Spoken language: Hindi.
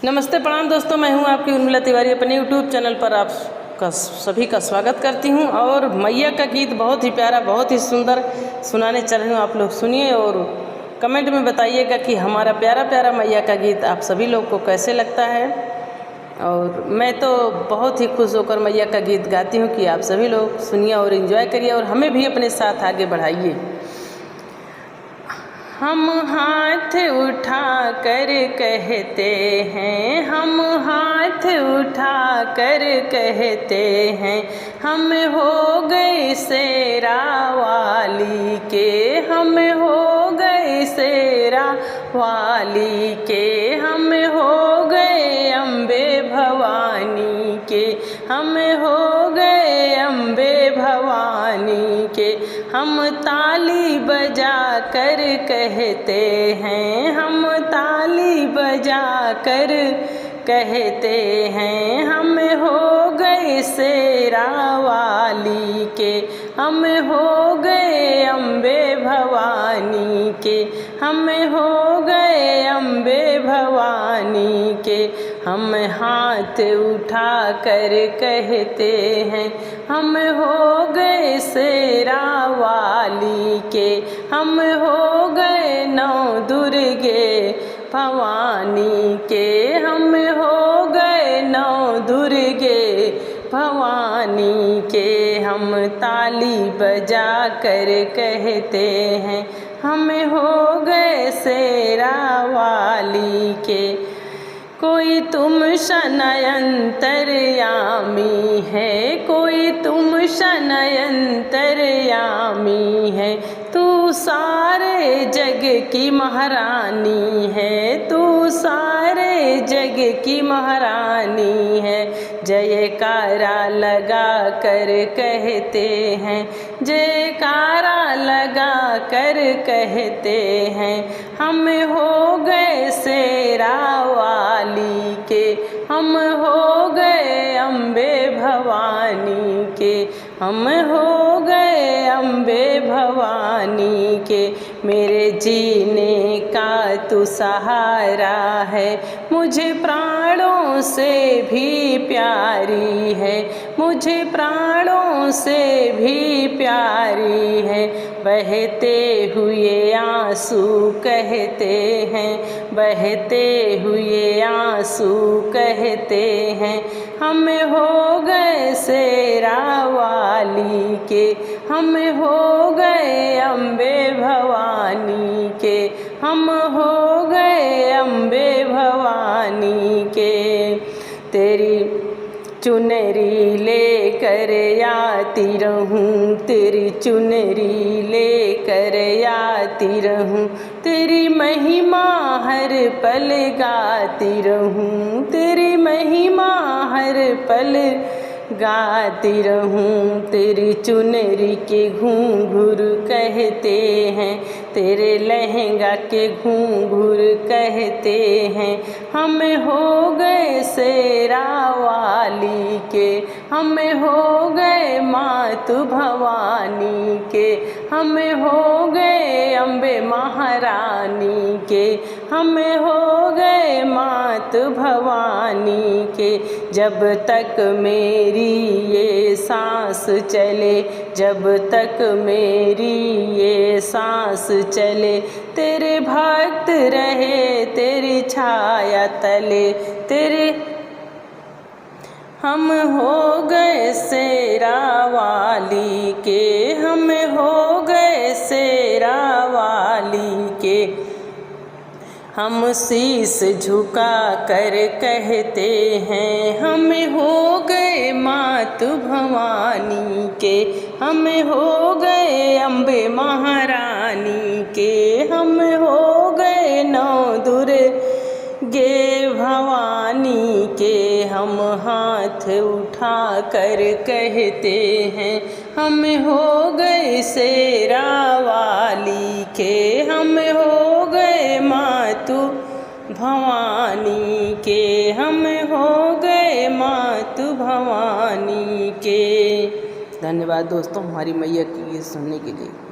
नमस्ते प्रणाम दोस्तों, मैं हूं आपकी उर्मिला तिवारी। अपने यूट्यूब चैनल पर आपका सभी का स्वागत करती हूं। और मैया का गीत बहुत ही प्यारा, बहुत ही सुंदर सुनाने चल रही हूं। आप लोग सुनिए और कमेंट में बताइएगा कि हमारा प्यारा प्यारा मैया का गीत आप सभी लोग को कैसे लगता है। और मैं तो बहुत ही खुश होकर मैया का गीत गाती हूँ कि आप सभी लोग सुनिए और एंजॉय करिए और हमें भी अपने साथ आगे बढ़ाइए। हम हाथ उठा कर कहते हैं, हम हाथ उठा कर कहते हैं, हम हो गए शेरा वाली के, हम हो गए शेरा वाली के, हम हो गए अम्बे भवानी के, हम हो गए अम्बे भवानी के। हम ताली बजा कर कहते हैं, हम ताली बजा कर कहते हैं, हम हो गए शेरा वाली के, हम हो गए अम्बे भवानी के, हम हो गए अम्बे भवानी के। हम हाथ उठा कर कहते हैं, हम हो गए शेरा वाली के, हम हो गए नौ दुर्गे भवानी के, हम हो गए नौ दुर्गे भवानी के। हम ताली बजा कर कहते हैं, हम हो गए शेरा वाली के। कोई तुम शनयंतर्यामी है, कोई तुम शनयंतर्यामी है, तू सारे जग की महारानी है, तू सारे जग की महारानी है। जयकारा लगा कर कहते हैं, जयकारा लगा कर कहते हैं, हम हो गए शेरा वाली के, हम हो गए अम्बे भवानी के, हम हो गए अम्बे भवानी के। मेरे जीने का तू सहारा है, मुझे प्राणों से भी प्यारी है, मुझे प्राणों से भी प्यारी है। बहते हुए आंसू कहते हैं, बहते हुए आंसू कहते हैं, हम हो गए शेरा वाली के, हम हो गए अम्बे भवानी के, हम हो गए अम्बे भवानी के। तेरी चुनरी लेकर आती रहूं, तेरी चुनरी लेकर आती रहूं, तेरी महिमा हर पल गाती रहूं, तेरी महिमा हर पल गाती रहूं। तेरी चुनरी के घूंघूर कहते हैं, तेरे लहंगा के घूंघूर कहते हैं, हम हो गए शेरा वाली के, हम हो गए मातु भवानी के, हम हो गए अम्बे महारानी के, हम हो गए मातु भवानी के। जब तक मेरी ये सांस चले, जब तक मेरी ये सांस चले, तेरे भक्त रहे तेरी छाया तले, तेरे हम हो गए शेरा वाली के, हम हो गए शेरा वाली के। हम शीस झुका कर कहते हैं, हम हो गए मातु भवानी के, हम हो गए अम्बे महारानी के, हम हो गए नौ दुर्गे भवानी के। हम हाथ उठा कर कहते हैं, हम हो गए शेरा वाली के, हम हो गए मातु भवानी के, हम हो गए मातु भवानी के। धन्यवाद दोस्तों हमारी मैया की ये सुनने के लिए।